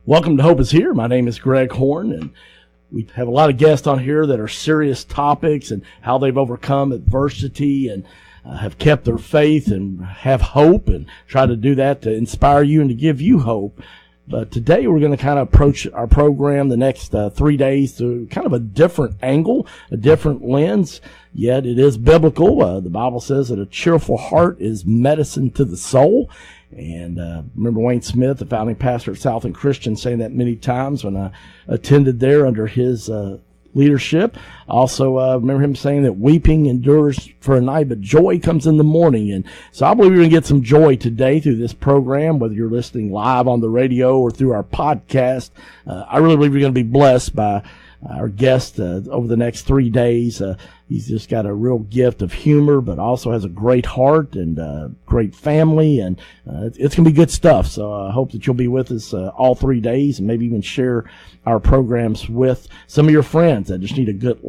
Welcome to Hope is Here. My name is Greg Horn, and we have a lot of guests on here that are serious topics and how they've overcome adversity and have kept their faith and have hope, and try to do that to inspire you and to give you hope. But today we're going to kind of approach our program the next 3 days through kind of a different angle, a different lens, yet it is biblical. The Bible says that a cheerful heart is medicine to the soul. And remember Wayne Smith, the founding pastor at Southland Christian, saying that many times when I attended there under his leadership. Also, remember him saying that weeping endures for a night, but joy comes in the morning. And so I believe we're going to get some joy today through this program, whether you're listening live on the radio or through our podcast. I really believe you're going to be blessed by our guest over the next 3 days. He's just got a real gift of humor, but also has a great heart and great family, and it's going to be good stuff. So I hope that you'll be with us all 3 days, and maybe even share our programs with some of your friends that just need a good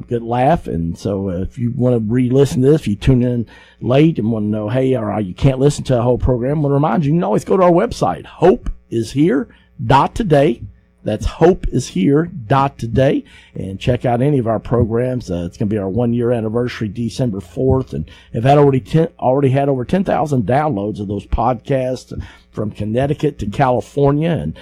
good laugh. And so if you want to re-listen to this, if you tune in late and want to know, hey, or you can't listen to a whole program, I want to remind you, you can always go to our website, hopeishere.today. That's hopeishere.today, and check out any of our programs. It's going to be our 1 year anniversary, December 4th, and have had already had over 10,000 downloads of those podcasts from Connecticut to California. And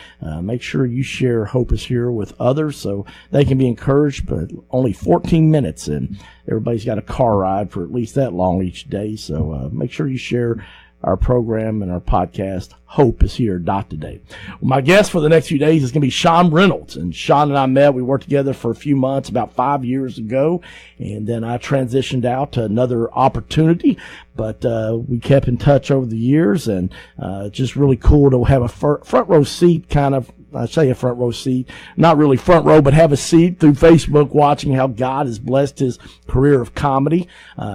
make sure you share Hope is Here with others so they can be encouraged. But only 14 minutes, and everybody's got a car ride for at least that long each day. So make sure you share our program and our podcast, hopeishere.today. Well, my guest for the next few days is going to be Shawn Reynolds. And Shawn and I met. We worked together for a few months about 5 years ago. And then I transitioned out to another opportunity. But we kept in touch over the years. And just really cool to have a front row seat kind of. I say a front row seat, not really front row, but have a seat through Facebook watching how God has blessed his career of comedy.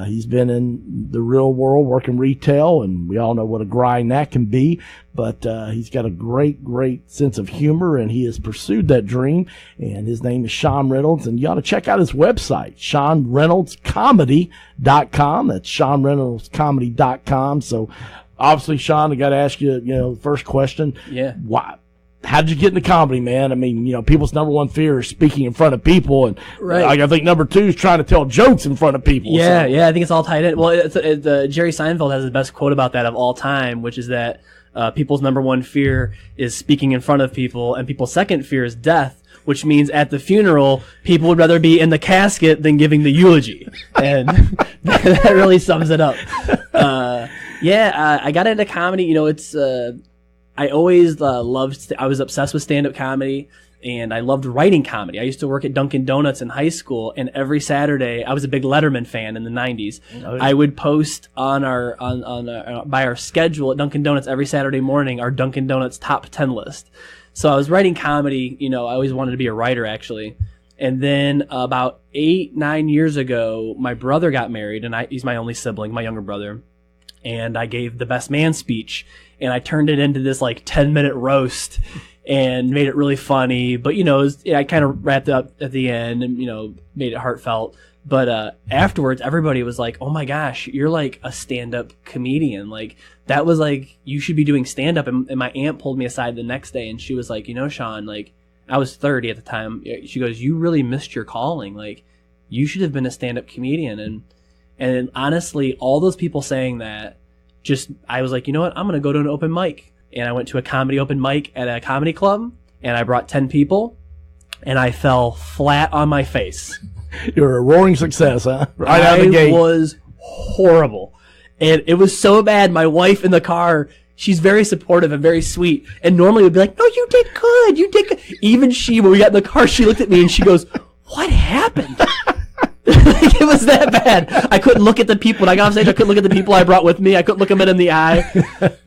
He's been in the real world working retail, and we all know what a grind that can be. But he's got a great, great sense of humor, and he has pursued that dream. And his name is Shawn Reynolds, and you ought to check out his website, ShawnReynoldsComedy.com. That's ShawnReynoldsComedy.com. So obviously, Shawn, I got to ask you, the first question. Yeah. Why? How did you get into comedy, man? I mean, people's number one fear is speaking in front of people, and right. I think number two is trying to tell jokes in front of people. Yeah, I think it's all tied in. Well, Jerry Seinfeld has the best quote about that of all time, which is that people's number one fear is speaking in front of people, and people's second fear is death, which means at the funeral, people would rather be in the casket than giving the eulogy. And that really sums it up. I got into comedy. I always I was obsessed with stand-up comedy, and I loved writing comedy. I used to work at Dunkin' Donuts in high school, and every Saturday, I was a big Letterman fan in the 90s. Oh, yeah. I would post on by our schedule at Dunkin' Donuts every Saturday morning our Dunkin' Donuts top 10 list. So I was writing comedy. I always wanted to be a writer, actually. And then about 8-9 years ago, my brother got married, and he's my only sibling, my younger brother. And I gave the best man speech, and I turned it into this 10-minute roast and made it really funny. But, I kind of wrapped it up at the end and, made it heartfelt. But afterwards, everybody was like, oh my gosh, you're like a stand-up comedian. That was you should be doing stand-up. And my aunt pulled me aside the next day, and she was like, Shawn, I was 30 at the time. She goes, you really missed your calling. You should have been a stand-up comedian. And honestly, all those people saying that, I was like, you know what? I'm going to go to an open mic. And I went to a comedy open mic at a comedy club, and I brought 10 people, and I fell flat on my face. You're a roaring success, huh? Right out of the gate. I was horrible. And it was so bad. My wife in the car, she's very supportive and very sweet. And normally would be like, no, you did good. You did good. Even she, when we got in the car, she looked at me and she goes, what happened? It was that bad. I couldn't look at the people. When I got on stage, I couldn't look at the people I brought with me. I couldn't look them in the eye.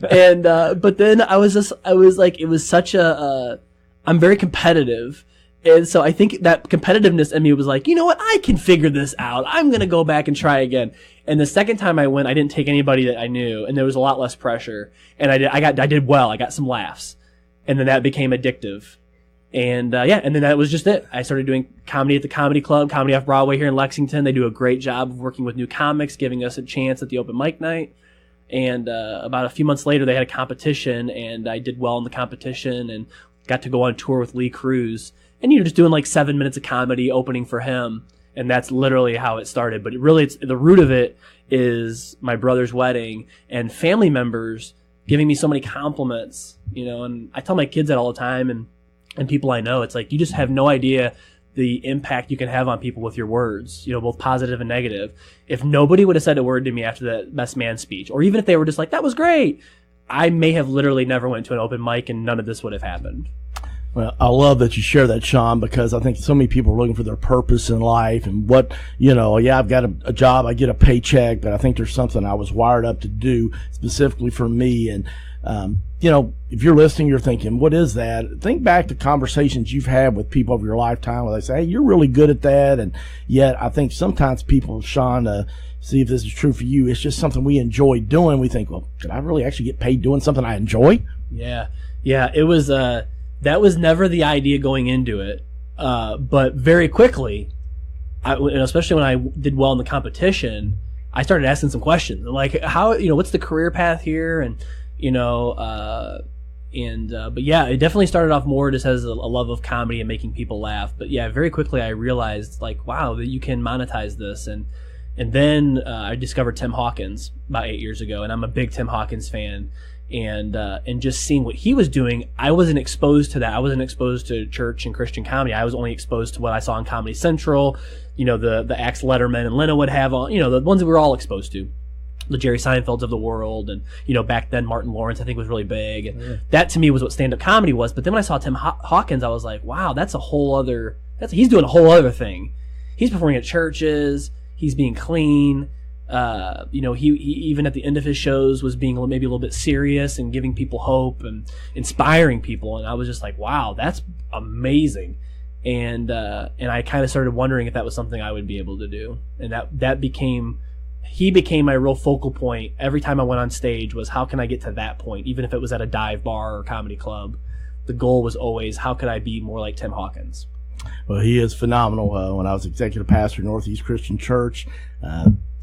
And, but then it was such I'm very competitive. And so I think that competitiveness in me was like, you know what? I can figure this out. I'm going to go back and try again. And the second time I went, I didn't take anybody that I knew, and there was a lot less pressure. And I did well. I got some laughs. And then that became addictive. And and then that was just it. I started doing comedy at the Comedy Club, Comedy Off Broadway here in Lexington. They do a great job of working with new comics, giving us a chance at the open mic night. And about a few months later, they had a competition, and I did well in the competition and got to go on tour with Lee Cruz. And, just doing like 7 minutes of comedy opening for him. And that's literally how it started. But it's the root of it is my brother's wedding and family members giving me so many compliments, and I tell my kids that all the time and people I know, it's like, you just have no idea the impact you can have on people with your words, both positive and negative. If nobody would have said a word to me after that best man speech, or even if they were just like, that was great, I may have literally never went to an open mic and none of this would have happened. Well, I love that you share that, Shawn, because I think so many people are looking for their purpose in life and what, I've got a job, I get a paycheck, but I think there's something I was wired up to do specifically for me. And, if you're listening, you're thinking, what is that? Think back to conversations you've had with people over your lifetime where they say, hey, you're really good at that. And yet I think sometimes people, Shawn, see if this is true for you, it's just something we enjoy doing. We think, well, could I really actually get paid doing something I enjoy? Yeah. It was, that was never the idea going into it. But very quickly, especially when I did well in the competition, I started asking some questions like, how, what's the career path here? And, but yeah, it definitely started off more just as a love of comedy and making people laugh. But yeah, very quickly I realized like, wow, that you can monetize this. And then I discovered Tim Hawkins about 8 years ago, and I'm a big Tim Hawkins fan. And just seeing what he was doing, I wasn't exposed to that. I wasn't exposed to church and Christian comedy. I was only exposed to what I saw on Comedy Central, the acts Letterman and Leno would have on, the ones that we were all exposed to, the Jerry Seinfelds of the world. And, back then Martin Lawrence, I think, was really big. And that to me was what stand-up comedy was. But then when I saw Tim Hawkins, I was like, wow, that's a whole other, he's doing a whole other thing. He's performing at churches. He's being clean. He even at the end of his shows was being maybe a little bit serious and giving people hope and inspiring people. And I was just like, wow, that's amazing. And I kind of started wondering if that was something I would be able to do. And he became my real focal point. Every time I went on stage was, how can I get to that point? Even if it was at a dive bar or comedy club, the goal was always, how could I be more like Tim Hawkins? Well, he is phenomenal. When I was executive pastor at Northeast Christian Church,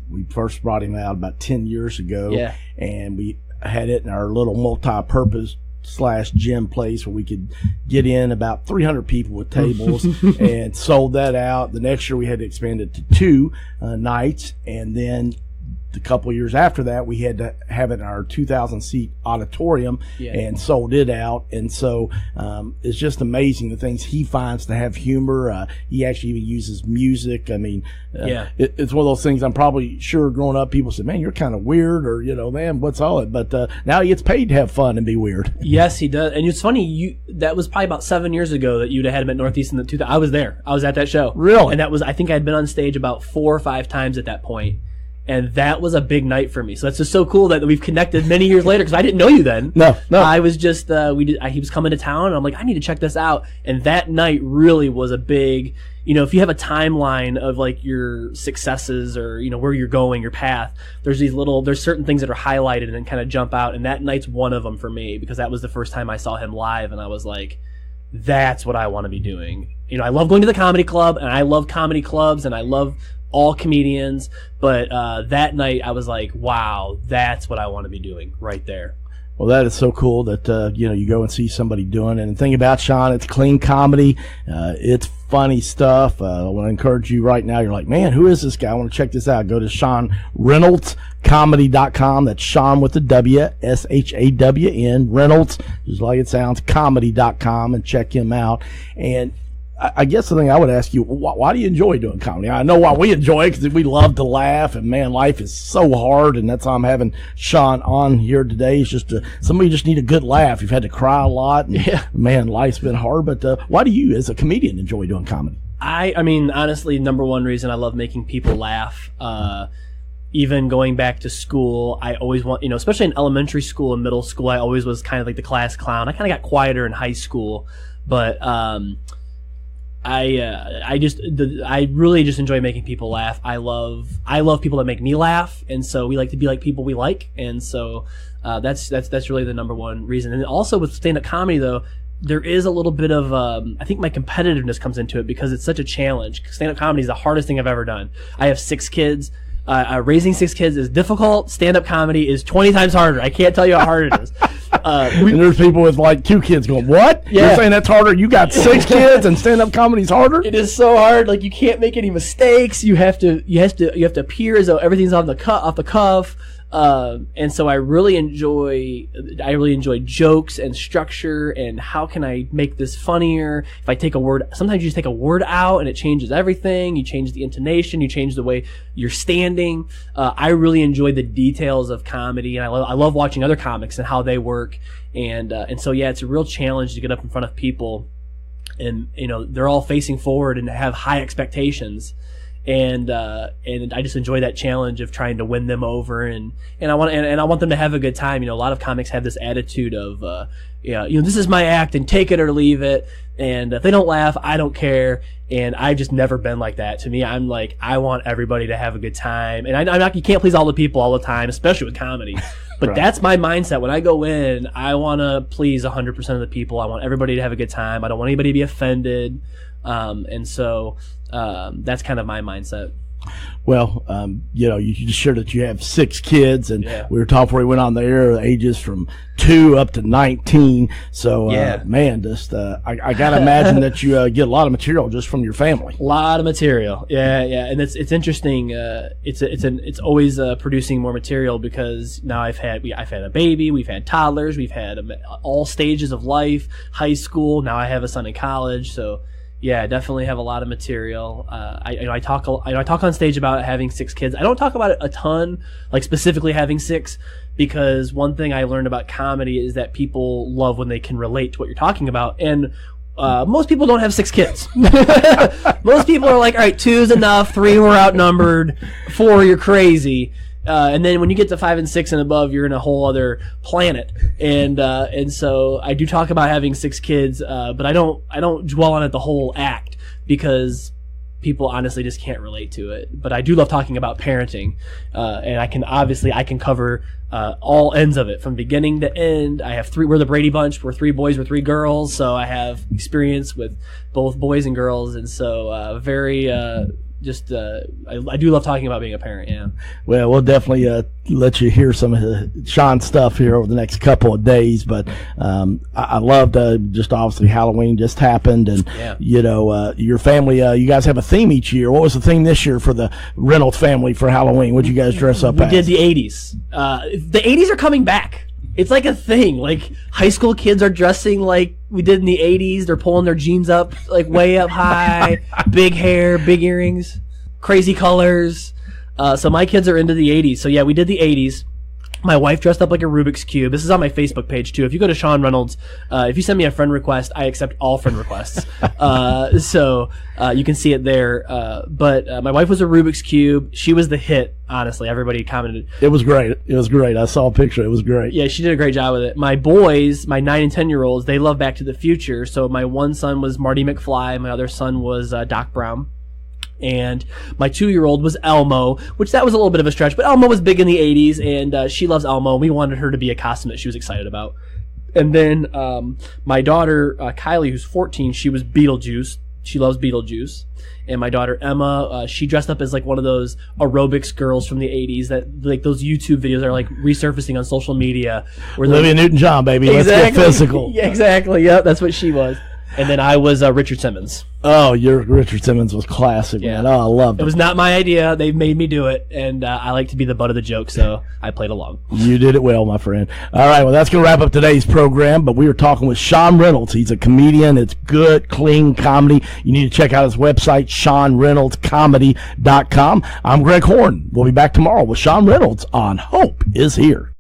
we first brought him out about 10 years ago, and we had it in our little multi-purpose / gym place where we could get in about 300 people with tables and sold that out. The next year we had to expand it to 2 nights, and then a couple of years after that, we had to have it in our 2,000-seat auditorium and sold it out. And so it's just amazing the things he finds to have humor. He actually even uses music. I mean, it's one of those things I'm probably sure growing up, people said, man, you're kind of weird, or, man, what's all it? But now he gets paid to have fun and be weird. Yes, he does. And it's funny, that was probably about 7 years ago that you'd had him at Northeast in the 2000s. I was there. I was at that show. Really? And I think I'd been on stage about 4 or 5 times at that point. And that was a big night for me. So that's just so cool that we've connected many years later, because I didn't know you then. No. I was just, he was coming to town, and I'm like, I need to check this out. And that night really was a big, if you have a timeline of like your successes or, where you're going, your path, there's certain things that are highlighted and kind of jump out. And that night's one of them for me, because that was the first time I saw him live, and I was like, that's what I want to be doing. I love going to the comedy club, and I love comedy clubs, and I love all comedians, but that night I was like, wow, that's what I want to be doing right there. Well, that is so cool that you go and see somebody doing it. And the thing about Shawn, it's clean comedy. It's funny stuff. I want to encourage you right now. You're like, man, who is this guy? I want to check this out. Go to Shawn Reynolds comedy.com. That's Shawn with the W, SHAWN, Reynolds, just like it sounds, comedy.com, and check him out. And I guess the thing I would ask you, why do you enjoy doing comedy? I know why we enjoy it, because we love to laugh, and man, life is so hard, and that's why I'm having Shawn on here today. It's just somebody just need a good laugh. You've had to cry a lot, and man, life's been hard. But why do you, as a comedian, enjoy doing comedy? I mean, honestly, number one reason I love making people laugh. Even going back to school, I always want, especially in elementary school and middle school, I always was kind of like the class clown. I kind of got quieter in high school, but I really just enjoy making people laugh. I love people that make me laugh, and so we like to be like people we like, and so that's really the number one reason. And also with stand-up comedy, though, there is a little bit of I think my competitiveness comes into it, because it's such a challenge. Stand-up comedy is the hardest thing I've ever done. I have 6 kids. Raising 6 kids is difficult. Stand-up comedy is 20 times harder. I can't tell you how hard it is. And there's people with like 2 kids going, what? Yeah. You're saying that's harder? You got 6 kids and stand-up comedy's harder? It is so hard. Like, you can't make any mistakes. You have to appear as though everything's off the cuff. And so I really enjoy jokes and structure and how can I make this funnier. If I take a word, sometimes you just take a word out and it changes everything. You change the intonation, you change the way you're standing. I really enjoy the details of comedy, and I love watching other comics and how they work. And so yeah, it's a real challenge to get up in front of people, and they're all facing forward and have high expectations. And I just enjoy that challenge of trying to win them over, and I want them to have a good time. A lot of comics have this attitude of this is my act and take it or leave it, and if they don't laugh, I don't care. And I've just never been like that. To me, I'm like, I want everybody to have a good time, and I'm not, you can't please all the people all the time, especially with comedy. But right. That's my mindset. When I go in, I want to please 100% of the people. I want everybody to have a good time. I don't want anybody to be offended. And so that's kind of my mindset. Well, you just shared that you have 6 kids, and we were talking before we went on the air, ages from 2 up to 19. So, man, just I got to imagine that you get a lot of material just from your family. A lot of material, yeah, and it's interesting. It's always producing more material, because now I've had a baby, we've had toddlers, we've had all stages of life, high school. Now I have a son in college, so. Yeah, I definitely have a lot of material. I talk on stage about having 6 kids. I don't talk about it a ton, like specifically having 6, because one thing I learned about comedy is that people love when they can relate to what you're talking about. And most people don't have 6 kids. Most people are like, all right, 2's enough, 3 we're outnumbered, 4 you're crazy. And then when you get to 5 and 6 and above, you're in a whole other planet. And so I do talk about having 6 kids, but I don't dwell on it the whole act, because people honestly just can't relate to it. But I do love talking about parenting, and I can cover all ends of it from beginning to end. I have 3. We're the Brady Bunch. We're 3 boys, we're 3 girls. So I have experience with both boys and girls, and so I do love talking about being a parent. Yeah. Well, we'll definitely let you hear some of Shawn's stuff here over the next couple of days. But I loved just obviously Halloween just happened, and your family. You guys have a theme each year. What was the theme this year for the Reynolds family for Halloween? What'd you guys dress up as? We did the 80s. The 80s are coming back. It's like a thing. Like, high school kids are dressing like we did in the 80s. They're pulling their jeans up, like, way up high, big hair, big earrings, crazy colors. So my kids are into the 80s. So, yeah, we did the 80s. My wife dressed up like a Rubik's Cube. This is on my Facebook page, too. If you go to Shawn Reynolds, if you send me a friend request, I accept all friend requests. So you can see it there. But my wife was a Rubik's Cube. She was the hit, honestly. Everybody commented. It was great. I saw a picture. It was great. Yeah, she did a great job with it. My boys, my 9 and 10-year-olds, they love Back to the Future. So my one son was Marty McFly. My other son was Doc Brown. And my 2-year-old was Elmo, which that was a little bit of a stretch, but Elmo was big in the 80s, and she loves Elmo. We wanted her to be a costume that she was excited about. And then my daughter, Kylie, who's 14, she was Beetlejuice. She loves Beetlejuice. And my daughter, Emma, she dressed up as like one of those aerobics girls from the 80s that, like, those YouTube videos are like resurfacing on social media. Olivia Newton-John, baby. Exactly. Let's get physical. Yeah, exactly. Yep, that's what she was. And then I was Richard Simmons. Oh, your Richard Simmons was classic, man. Oh, I loved it. It was not my idea. They made me do it, and I like to be the butt of the joke, so I played along. You did it well, my friend. All right, well, that's going to wrap up today's program, but we were talking with Shawn Reynolds. He's a comedian. It's good, clean comedy. You need to check out his website, ShawnReynoldsComedy.com. I'm Greg Horn. We'll be back tomorrow with Shawn Reynolds on Hope is Here.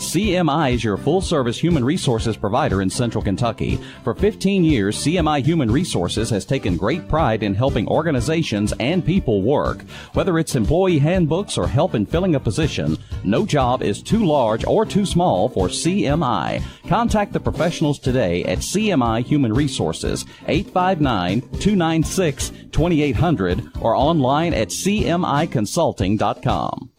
CMI is your full-service human resources provider in Central Kentucky. For 15 years, CMI Human Resources has taken great pride in helping organizations and people work. Whether it's employee handbooks or help in filling a position, no job is too large or too small for CMI. Contact the professionals today at CMI Human Resources, 859-296-2800, or online at cmiconsulting.com.